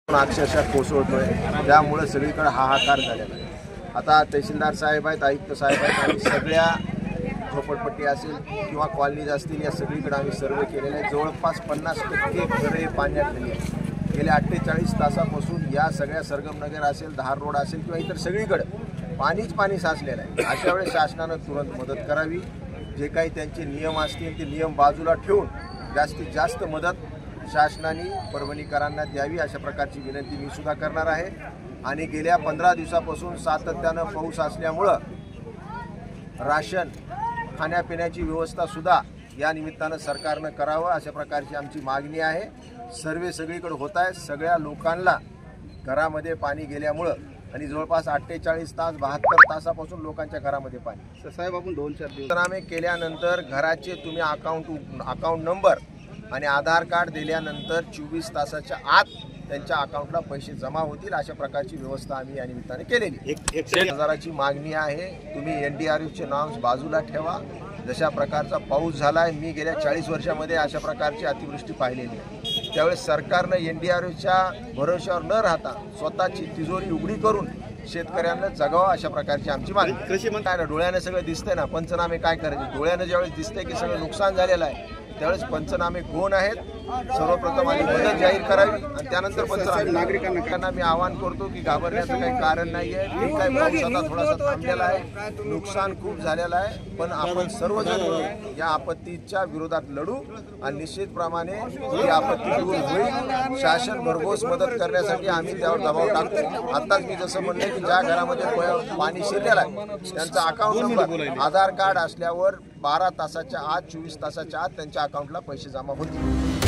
अक्षरशः कोसळतोय, त्यामुळे सगळीकडे हाहाकार झालेला आहे। आता तहसीलदार साहेब आहेत, आयुक्त साहेब आहेत आणि सगळ्या झोपडपट्टी असेल किंवा कॉलनीज असतील या सगळीकडे आम्ही सर्वे केलेले आहे। जवळपास 50% घरे पाण्यात गेली आहेत। गेल्या 48 तासापासून या सगळ्या सरगमनगर असेल, धार रोड असेल किंवा इतर सगळीकडे पाणी साचलेलं आहे। अशा वेळेस शासनानं तुरंत मदत करावी। जे काही त्यांचे नियम असतील ते नियम बाजूला ठेवून जास्तीत जास्त मदत शासनाने परभणीकरांना द्यावी अशा प्रकारची विनंती मी सुद्धा करणार आहे। आणि गेल्या 15 दिवसापासून सातत्यानं पाऊस असल्यामुळं राशन खाण्यापिण्याची व्यवस्था सुद्धा या निमित्तानं सरकारनं करावं अशा प्रकारची आमची मागणी आहे। सर्वे सगळीकडे होत आहे। सगळ्या लोकांना घरामध्ये पाणी गेल्यामुळं आणि जवळपास 48 तास 72 तासापासून लोकांच्या घरामध्ये पाणी। साहेब आपण 2-4 दिवस पंचनामे केल्यानंतर घराचे तुम्ही अकाउंट नंबर आणि आधार कार्ड दिल्यानंतर 24 तासाच्या आत त्यांच्या अकाउंटला पैसे जमा होतील अशा प्रकारची व्यवस्था आम्ही या निमित्ताने केलेली। 1,000ची मागणी आहे। तुम्ही NDRFचे नाव बाजूला ठेवा। जशा प्रकारचा पाऊस झाला आहे, मी गेल्या 40 वर्षामध्ये अशा प्रकारची अतिवृष्टी पाहिलेली आहे। त्यावेळेस सरकारनं NDRFच्या भरोश्यावर न राहता स्वतःची तिजोरी उघडी करून शेतकऱ्यांना जगावं अशा प्रकारची आमची मागणी। कृषी मंत्री ना डोळ्याने सगळं दिसतंय ना, पंचनामे काय करायचे डोळ्याने ज्यावेळेस दिसतंय की सगळं नुकसान झालेलं आहे त्यावेळेस पंचनामे कोण आहेत सर्वप्रथम आधी मदत जाहीर करावी आणि त्यानंतर पंचनामे। नागरिकांना मी आवाहन करतो की घाबरण्याचं काही कारण नाही आहे। ठीक आहे, पाऊस आता थोडासा थांबलेला आहे, नुकसान खूप झालेलं आहे, पण आपण सर्वजण या आपत्तीच्या विरोधात लढू आणि निश्चितप्रमाणे ही आपत्ती दूर होईल। शासन भरघोस मदत करण्यासाठी आम्ही त्यावर दबाव टाकतो। आताच मी जसं म्हणलं की ज्या घरामध्ये पाणी शिरलेलं आहे त्यांचा अकाउंट नंबर आधार कार्ड असल्यावर 12 तासाच्या आत 24 तासाच्या आत त्यांच्या अकाउंटला पैसे जमा होतील।